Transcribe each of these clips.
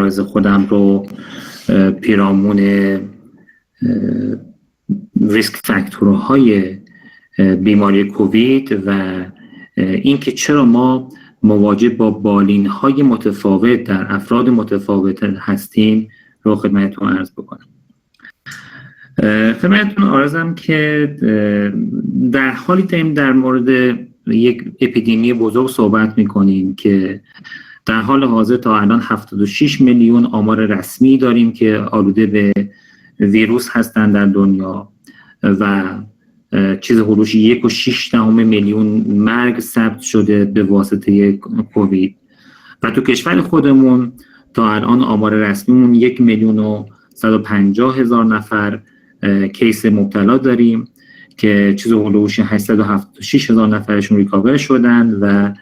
عوارض خودم رو پیرامون ریسک فاکتورهای بیماری کووید و اینکه چرا ما مواجه با بالین‌های متفاوت در افراد متفاوت هستیم رو خدمتتون عرض بکنم. خدمتتون عرضم که در حالی داریم در مورد یک اپیدمی بزرگ صحبت می‌کنیم که در حال حاضر تا الان 76 میلیون آمار رسمی داریم که آلوده به ویروس هستند در دنیا و چیز حدود 1.6 میلیون مرگ ثبت شده به واسطه کووید و تو کشور خودمون تا الان آمار رسمیمون 1,150,000 نفر کیس مبتلا داریم که چیز حدود 876,000 نفرشون ریکاور شدن و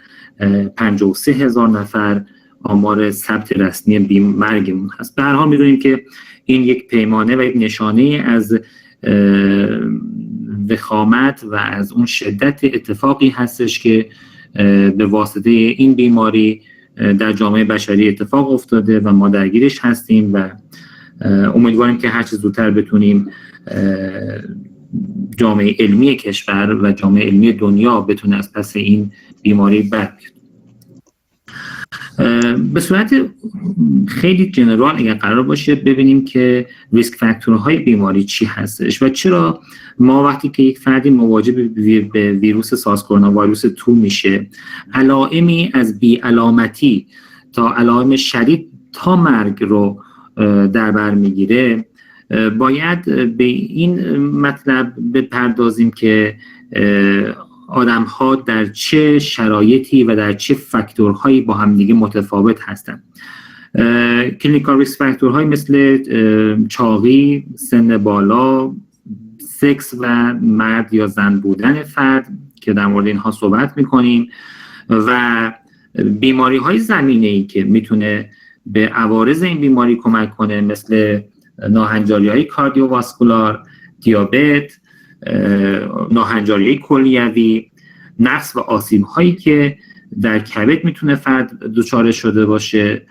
53,000 نفر آمار ثبت رسمی مرگمون هست. به هر حال می‌دونیم که این یک پیمانه و یک نشانه از وخامت و از اون شدت اتفاقی هستش که به واسطه این بیماری در جامعه بشری اتفاق افتاده و ما درگیرش هستیم و امیدواریم که هر چه زودتر بتونیم جامعه علمی کشور و جامعه علمی دنیا بتونه از پس این بیماری بر بیاد. به صورت خیلی جنرال اگر قرار باشه ببینیم که ریسک فاکتورهای بیماری چی هستش و چرا ما وقتی که یک فردی مواجه به ویروس سارس کرونا ویروس 2 میشه علائمی از بی‌علامتی تا علائم شدید تا مرگ رو در بر میگیره، باید به این مطلب بپردازیم که آدم‌ها در چه شرایطی و در چه فاکتورهایی با هم دیگه متفاوت هستند. کلینیکال ریسک فاکتورهای مثل چاقی، سن بالا، سکس و مرد یا زن بودن فرد که در مورد اینها صحبت می‌کنیم و بیماری‌های زمینه‌ای که میتونه به عوارض این بیماری کمک کنه مثل ناهنجاری‌های کاردیوواسکولار، دیابت، ناهنجاری‌های کلیوی، نقص و آسیب‌هایی که در کبد میتونه فرد دچار شده باشه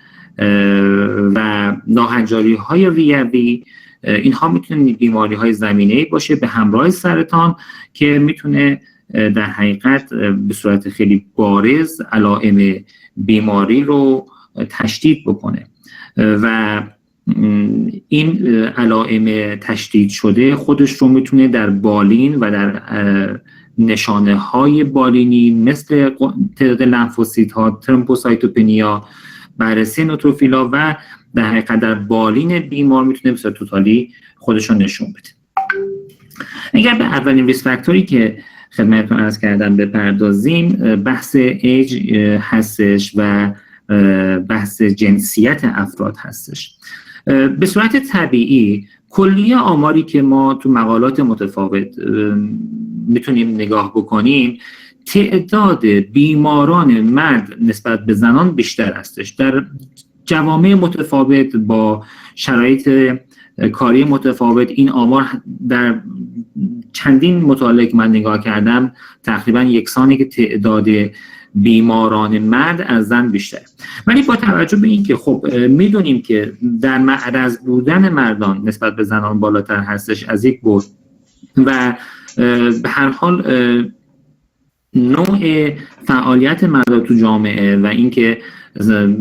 و ناهنجاری‌های ریوی، اینها میتونه بیماری‌های زمینه‌ای باشه به همراه سرطان که میتونه در حقیقت به صورت خیلی بارز علائم بیماری رو تشدید بکنه و این علائم تشدید شده خودش رو میتونه در بالین و در نشانه های بالینی مثل تعداد لنفوسیت‌ها، ترومبوسایتوپنیا، بررسی نوتروفیلا و در حقیقت در بالین بیمار میتونه به صورت توتالی خودش رو نشون بده. اگر به اولین ریسک فاکتوری که خدمتتون عرض کردم بپردازیم، بحث ایج هستش و بحث جنسیت افراد هستش. به صورت طبیعی کلیه آماری که ما تو مقالات متفاوت میتونیم نگاه بکنیم، تعداد بیماران مرد نسبت به زنان بیشتر هستش. در جوامع متفاوت با شرایط کاری متفاوت این آمار در چندین مطالعه که من نگاه کردم تقریبا یکسانی که تعداد بیماران مرد از زن بیشتر. ولی با توجه به این که خب میدونیم که در معرض بودن مردان نسبت به زنان بالاتر هستش از یک بعد و به هر حال نوع فعالیت مردان تو جامعه و اینکه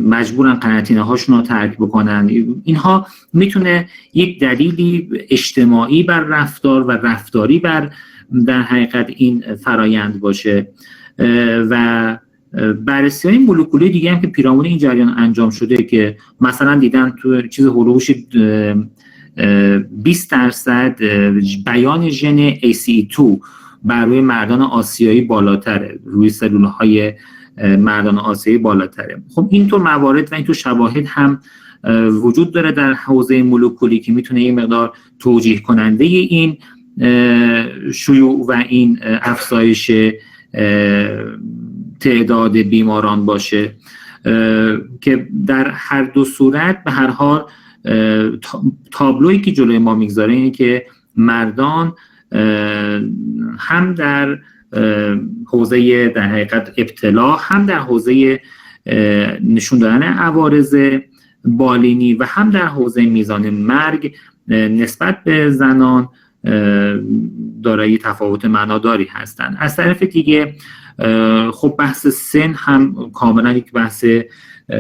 مجبورن قرنطینه هاشون رو ترک بکنن، اینها میتونه یک دلیلی اجتماعی بر رفتار و رفتاری بر در حقیقت این فرایند باشه و بررسی های مولکولی دیگه هم که پیرامون این جریان انجام شده که مثلا دیدن تو چیز هولوش 20% بیان ژن ACE2 بر روی مردان آسیایی بالاتره، روی سلول های مردان آسیایی بالاتره. خب اینطور موارد و اینطور شواهد هم وجود داره در حوزه مولکولی که میتونه یه مقدار توجیه کننده این شیوع و این افزایش تعداد بیماران باشه که در هر دو صورت به هر حال تابلویی که جلوی ما میگذاره اینه که مردان هم در حوزه در حقیقت ابتلا هم در حوزه نشون دادن عوارض بالینی و هم در حوزه میزان مرگ نسبت به زنان دارای تفاوت معناداری هستند. از طرف دیگه خب بحث سن هم کاملا یک بحث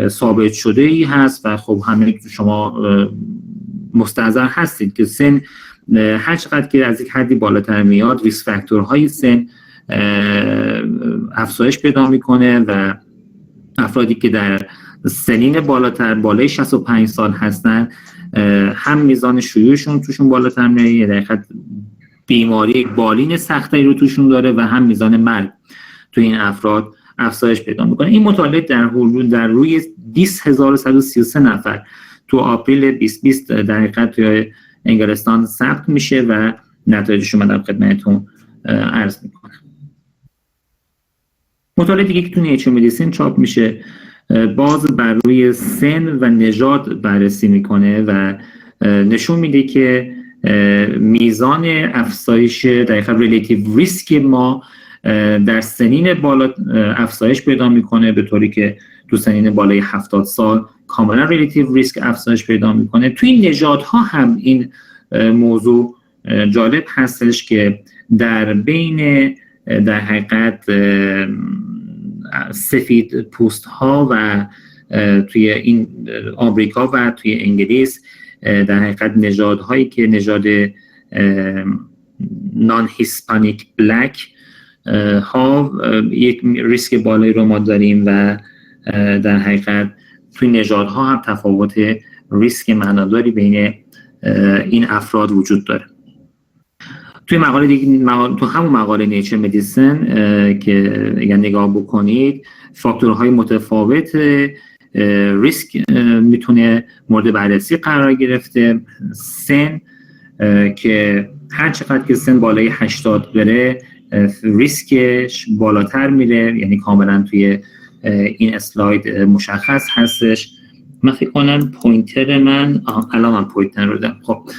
ثابت شده ای هست و خب همه شما مستحضر هستید که سن هر چقدر که از یک حدی بالاتر میاد ریسک فاکتورهای سن افزایش پیدا میکنه و افرادی که در سنین بالای 65 سال هستن هم میزان شیوعشون توشون بالاتر میره، در حقیقت بیماری بالین سختری رو توشون داره و هم میزان مرگ تو این افراد افزایش پیدا میکنه. این مطالعه در روی 20133 نفر تو آپریل 2020 در حقیقت توی انگلستان ثبت میشه و نتایجش رو من در خدمتتون عرض میکنم. مطالعه دیگه که تو نیچر مدیسین چاپ میشه باز بر روی سن و نژاد بررسی میکنه و نشون میده که میزان افزایش در حقیقت ریلیتیو ریسک ما در سنین بالا افزایش پیدا میکنه، به طوری که تو سنین بالای 70 سال کاملا ریلیتیو ریسک افزایش پیدا میکنه. توی نژادها هم این موضوع جالب هستش که در بین در حقیقت سفید پوست ها و توی این آمریکا و توی انگلیس در حقیقت نژادهایی که نژاد نان هیسپانیک بلک ها یک ریسک بالایی رو ما داریم و در حقیقت توی نژادها هم تفاوت ریسک معناداری بین این افراد وجود داره. توی مقاله دیگه تو همون مقاله نیچر مدیسن که اگر نگاه بکنید فاکتورهای متفاوت ریسک میتونه مورد بررسی قرار گرفته. سن که هر چقدر که سن بالای 80 بره ریسکش بالاتر میره، یعنی کاملا توی این اسلاید مشخص هستش. من فکر کنم پوینتر من الان من پوینتر رو دارم. خب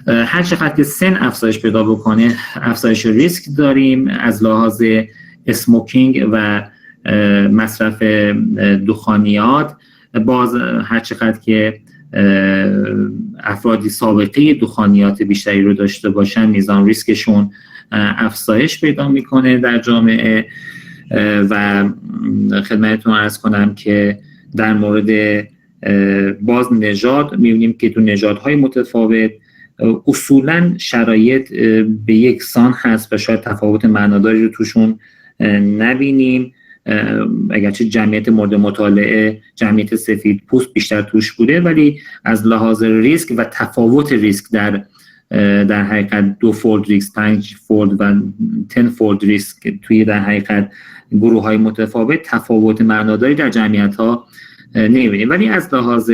هر چقدر که سن افزایش پیدا بکنه افزایش ریسک داریم از لحاظ اسموکینگ و مصرف دخانیات. باز هر چقدر که افرادی سابقه دخانیات بیشتری رو داشته باشن میزان ریسکشون افزایش پیدا میکنه در جامعه. و خدمتتون عرض کنم که در مورد باز نژاد میبینیم که تو نژادهای متفاوت اصولاً شرایط به یکسان هست و شاید تفاوت معناداری رو توشون نبینیم، اگرچه جمعیت مورد مطالعه جمعیت سفید پوست بیشتر توش بوده، ولی از لحاظ ریسک و تفاوت ریسک در حقیقت 2 فولد ریسک، 5 فولد و 10 فولد ریسک توی در حقیقت گروه های متفاوت تفاوت معناداری در جمعیت ها نمیبینیم. ولی از لحاظ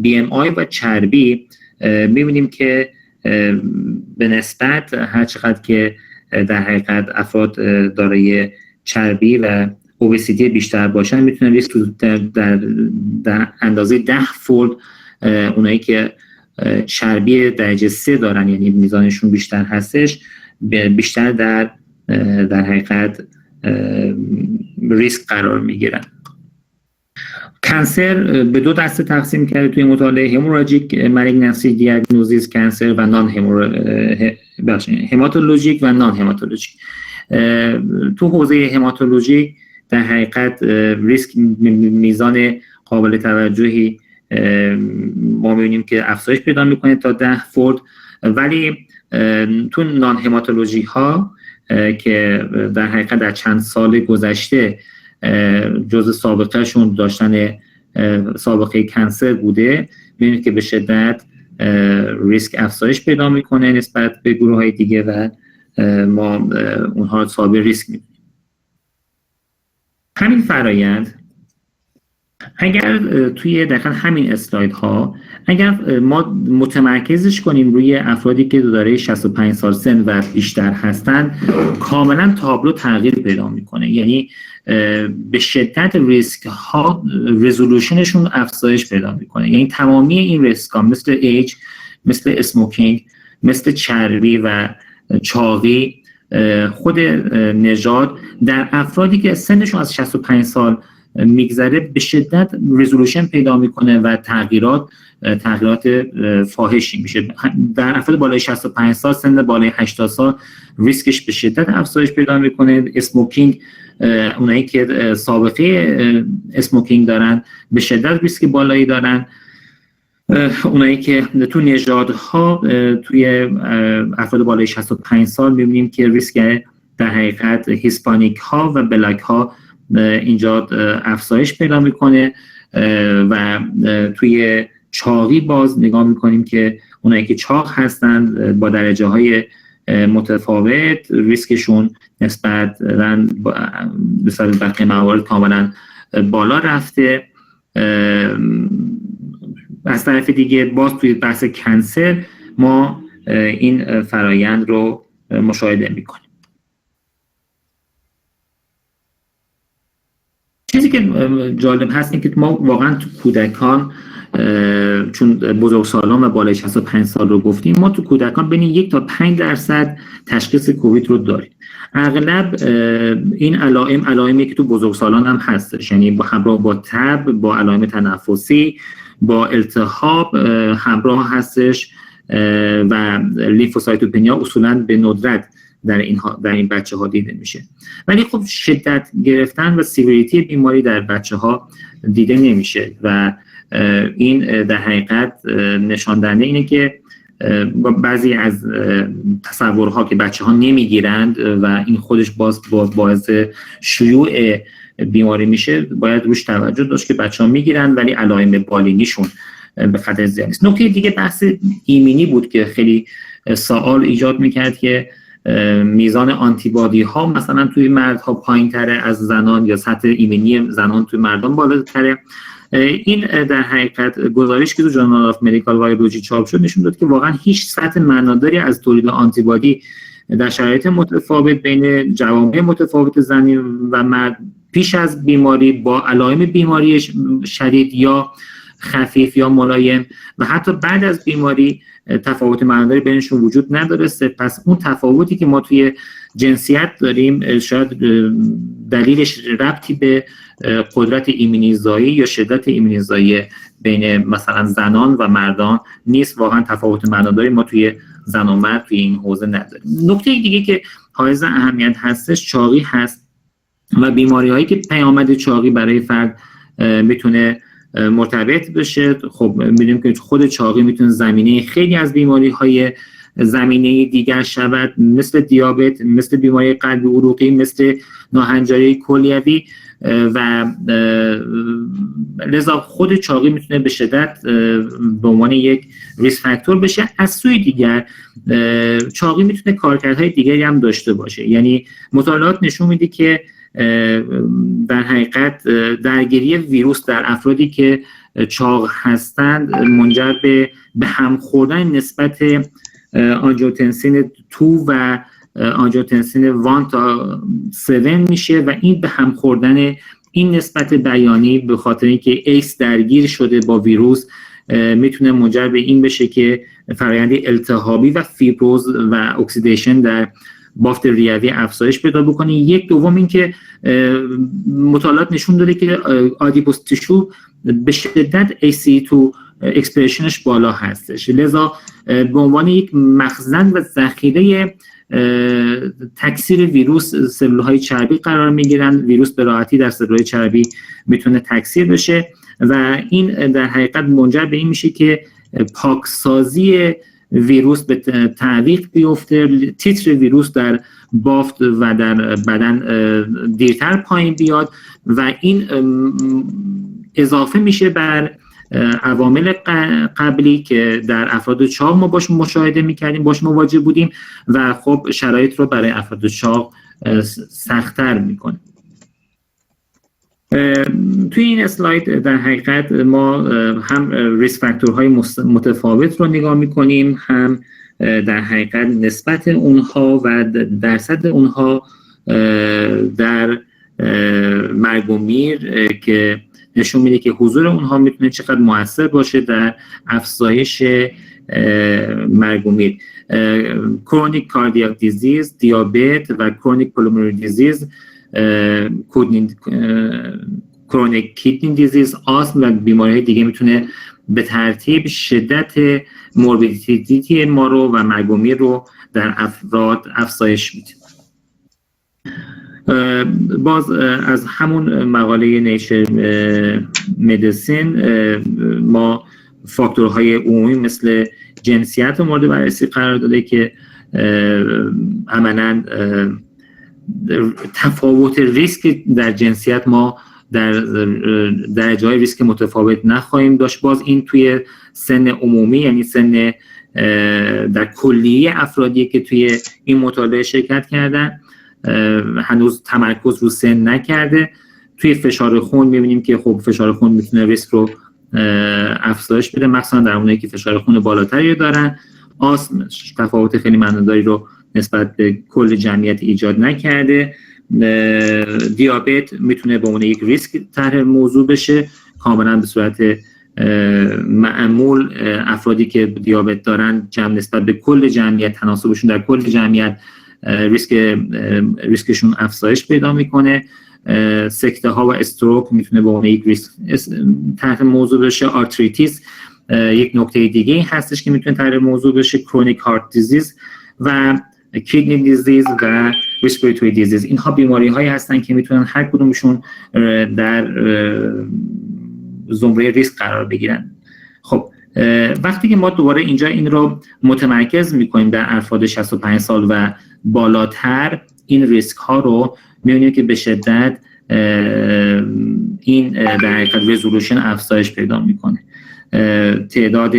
BMI و چربی میبینیم که به نسبت هر چقدر که در حقیقت افراد دارای چربی و اوبسیتی بیشتر باشن میتونن ریسک در اندازه 10 فولد اونایی که چربی درجه 3 دارن، یعنی میزانشون بیشتر هستش، بیشتر در حقیقت ریسک قرار میگیرن. کانسر به 2 دسته تقسیم کرده توی مطالعه: هموراژیک مالیگنسی دیاگنوزیس کانسر و نان هماتولوژیک و نان هماتولوژیک. تو حوزه هماتولوژیک در حقیقت ریسک میزان قابل توجهی ما می‌بینیم که افزایش پیدا میکنه تا 10 فولد، ولی تو نان هماتولوژی ها که در حقیقت در چند سال گذشته جزء سابقهشون داشتن سابقه کانسر بوده، می‌بینید که به شدت ریسک افزایش پیدا میکنه نسبت به گروه های دیگه و ما اونها رو صاحب ریسک می‌دونیم. همین فرایند اگر توی دقیقاً همین اسلاید ها اگر ما متمرکزش کنیم روی افرادی که دارای 65 سال سن و بیشتر هستن، کاملا تابلو تغییر پیدا میکنه. یعنی به شدت ریسک ها رزولوشنشون افزایش پیدا میکنه. یعنی تمامی این ریسک ها مثل ایج، مثل اسموکینگ، مثل چربی و چاقی، خود نژاد در افرادی که سنشون از 65 سال میگذره به شدت رزولوشن پیدا میکنه و تغییرات فاحشی میشه. در افراد بالای 65 سال، سن بالای 80 سال ریسکش به شدت افزایش پیدا میکنه. اسموکینگ، اونایی که سابقه اسموکینگ دارن به شدت ریسک بالایی دارن. اونایی که تو نژادها توی افراد بالای 65 سال میبینیم که ریسک در حقیقت هیسپانیک ها و بلک ها اینجا افزایش پیدا میکنه و توی چاقی باز نگاه میکنیم که اونایی که چاق هستند با درجه های متفاوت ریسکشون نسبت به بقیه موارد کاملا بالا رفته. از طرف دیگه باز توی بحث کنسر ما این فرایند رو مشاهده میکنیم. چیزی که جالب هست این که ما واقعا تو کودکان، چون بزرگسالان و بالای 65 سال رو گفتیم، ما تو کودکان بین 1 تا 5% تشخیص کووید رو داریم. اغلب این علائمی که تو بزرگسالان هم هستش، یعنی همراه با تب، با علائم تنفسی، با التهاب همراه هستش و لیمفوسایتوپنیا اصولاً به ندرت در این بچه ها دیده میشه. ولی خب شدت گرفتن و سیوریتی بیماری در بچه ها دیده نمیشه و این در حقیقت نشان دهنده اینه که بعضی از تصورها که بچه ها نمیگیرند و این خودش باعث شیوع بیماری میشه، باید روش توجه داشت که بچه ها میگیرن ولی علائم بالینیشون به خطر زیاد نیست. نکته دیگه بحث ایمنی بود که خیلی سوال ایجاد میکرد که میزان آنتیبادی ها مثلا توی مردها پایین تره از زنان یا سطح ایمنی زنان توی مردان بالاتره. این در حقیقت گزارش که تو جورنال آف مدیکال وایرولوژی چاپ شد نشون داد که واقعا هیچ سطح معناداری از تولید آنتیبادی در شرایط متفاوت بین جوامع متفاوت زنی و مرد پیش از بیماری با علائم بیماری شدید یا خفیف یا ملایم و حتی بعد از بیماری تفاوت معناداری بینشون وجود نداره. پس اون تفاوتی که ما توی جنسیت داریم شاید دلیلش ربطی به قدرت ایمنیزایی یا شدت ایمنیزایی بین مثلا زنان و مردان نیست. واقعا تفاوت معناداری ما توی زن و مرد توی این حوزه نداریم. نکته دیگه که حائز اهمیت هستش چاقی هست و بیماری هایی که پیامد چاقی برای فرد میتونه مرتبط بشه. خب میدونیم که خود چاقی میتونه زمینه خیلی از بیماری های زمینه دیگر شود، مثل دیابت، مثل بیماری قلبی عروقی، مثل ناهنجاری کلیوی و لذا خود چاقی میتونه به شدت به عنوان یک ریسک فاکتور بشه. از سوی دیگر چاقی میتونه کارکردهای دیگری هم داشته باشه. یعنی مطالعات نشون میده که در حقیقت درگیری ویروس در افرادی که چاق هستند منجر به هم خوردن نسبت آنژیوتنسین 2 و آنژیوتنسین 1 تا 7 میشه و این به هم خوردن این نسبت بیانی به خاطر اینکه ایس درگیر شده با ویروس میتونه منجر به این بشه که فرآیند التهابی و فیبروز و اکسیدیشن در بافت ریوی افزایش پیدا بکنه. یک دوم این که مطالعات نشون داده که آدیپوس تیشو به شدت ACE2 اکسپرشنش بالا هستش، لذا به عنوان یک مخزن و ذخیره تکثیر ویروس سلول‌های چربی قرار میگیرن. ویروس به راحتی در سلول‌های چربی میتونه تکثیر بشه و این در حقیقت منجر به این میشه که پاکسازی ویروس به تعویق بیفته، تیتر ویروس در بافت و در بدن دیرتر پایین بیاد و این اضافه میشه بر عوامل قبلی که در افراد چاق ما باش مشاهده میکردیم، باش مواجه بودیم و خب شرایط رو برای افراد چاق سخت‌تر میکنه. توی این اسلاید در حقیقت ما هم ریسک فاکتورهای متفاوت رو نگاه میکنیم، هم در حقیقت نسبت اونها و درصد اونها در مرگ و میر که نشون میده که حضور اونها میتونه چقدر مؤثر باشه در افزایش مرگ و میر. کرونیک کاردیاک دیزیز، کرونیک کیدنی دیزیز، آسم و بیماری‌های دیگه میتونه به ترتیب شدت موربیدیتی ما رو و مرگ و میر رو در افراد افزایش میده. باز از همون مقاله نیچر مدیسین ما فاکتورهای عمومی مثل جنسیت رو مورد بررسی قرار داده که عملاً تفاوت ریسک در جنسیت ما در درجه‌های ریسک متفاوت نخواهیم داشت. باز این توی سن عمومی، یعنی سن در کلیه افرادی که توی این مطالعه شرکت کردن، هنوز تمرکز رو سن نکرده. توی فشار خون می‌بینیم که خب فشار خون میتونه ریسک رو افزایش بده، مخصوصا در اونایی که فشار خون بالاتری دارن. آسم تفاوت خیلی معناداری رو نسبت به کل جمعیت ایجاد نکرده. دیابت میتونه به عنوان یک ریسک طرح موضوع بشه، کاملا به صورت معمول افرادی که دیابت دارن نسبت به کل جمعیت، تناسبشون در کل جمعیت ریسکشون افزایش پیدا میکنه. سکته ها و استروک میتونه به عنوان یک ریسک تحت موضوع بشه. آرتریتیس یک نکته دیگه هستش که میتونه تحت موضوع بشه. کرونیک هارت دیزیز و کیدنی دیزیز و ریسپیراتوری دیزیز، اینها بیماری هایی هستن که میتونن هر کدومشون در زمره ریسک قرار بگیرن. خب وقتی که ما دوباره اینجا این رو متمرکز میکنیم در افراد 65 سال و بالاتر، این ریسک ها رو میبینیم که به شدت این در حقیقت رزولوشن افزایش پیدا میکنه. تعداد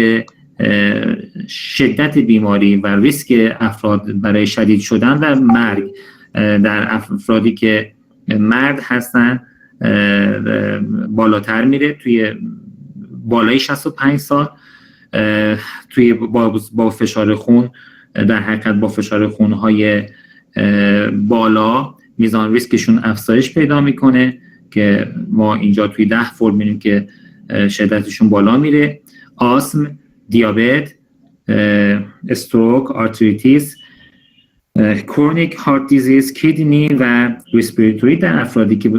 شدت بیماری و ریسک افراد برای شدید شدن و مرگ در افرادی که مرد هستن بالاتر میره، توی بالای 65 سال. توی با فشار خون، در حقیقت با فشار خونهای بالا میزان ریسکشون افزایش پیدا میکنه که ما اینجا توی 10 فرم میبینیم که شدتشون بالا میره. آسم، دیابت، استروک، آرتریتیس، کرونیک هارت دیزیز، کیدنی و ریسپیراتوری در افرادی که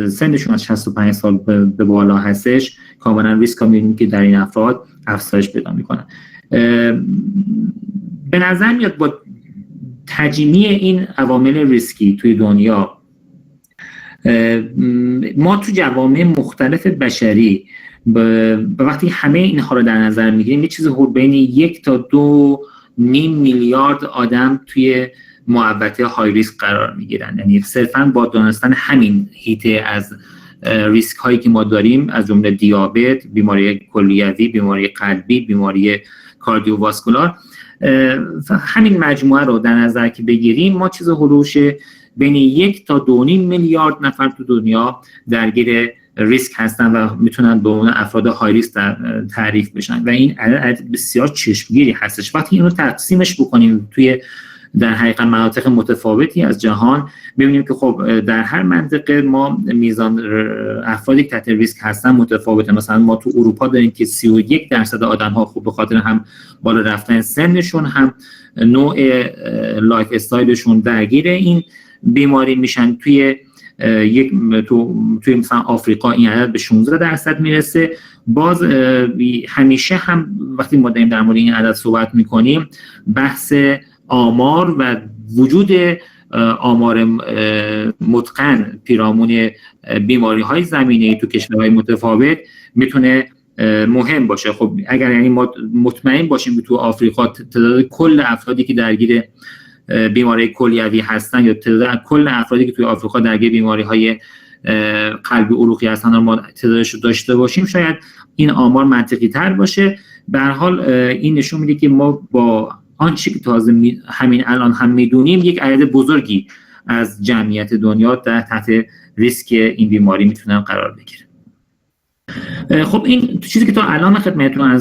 سنشون از 65 سال به بالا هستش، کاملا ریسک ها می‌بینیم که در این افراد افزایش پیدا میکنن. به نظر میاد با تجمیع این عوامل ریسکی توی دنیا، ما تو جوامع مختلف بشری وقتی همه اینها رو در نظر میگیریم، یه چیز حدود بین 1 تا 2.5 میلیارد آدم توی معوضه های ریسک قرار میگیرن. یعنی صرفاً با دانستن همین هیته از ریسک هایی که ما داریم، از جمله دیابت، بیماری کلیوی، بیماری قلبی، بیماری کاردیوواسکولار، همین مجموعه رو در نظر که بگیریم، ما چیز هلوش بین 1 تا 2.5 میلیارد نفر تو دنیا درگیر ریسک هستن و میتونن به اون افراد های ریسک تعریف بشن و این عدد بسیار چشمگیری هستش. وقتی اینو تقسیمش بکنیم توی در حقیقت مناطق متفاوتی از جهان، ببینیم که خب در هر منطقه ما میزان افرادی که تحت ریسک هستن متفاوته. مثلا ما تو اروپا داریم که 31% آدم‌ها خب به خاطر هم بالا رفتن سنشون، هم نوع لایف استایلشون درگیر این بیماری میشن. توی مثلا آفریقا این عدد به 16% میرسه. باز همیشه هم وقتی ما داریم در مورد این عدد صحبت میکنیم، بحث آمار و وجود آمار متقن پیرامون بیماری های زمینه‌ای تو کشورهای متفاوت میتونه مهم باشه. خب اگر یعنی ما مطمئن باشیم که تو آفریقا تعداد کل افرادی که درگیر بیماری کلیوی هستن یا تعداد کل افرادی که توی آفریقا درگیر بیماری‌های قلبی عروقی هستن ما تعدادش رو داشته باشیم، شاید این آمار منطقی تر باشه. به هر حال این نشون میده که ما با آنچه که تازه همین الان هم میدونیم، یک عدد بزرگی از جمعیت دنیا تحت ریسک این بیماری میتونن قرار بگیره. خب این چیزی که تا الان خدمتتون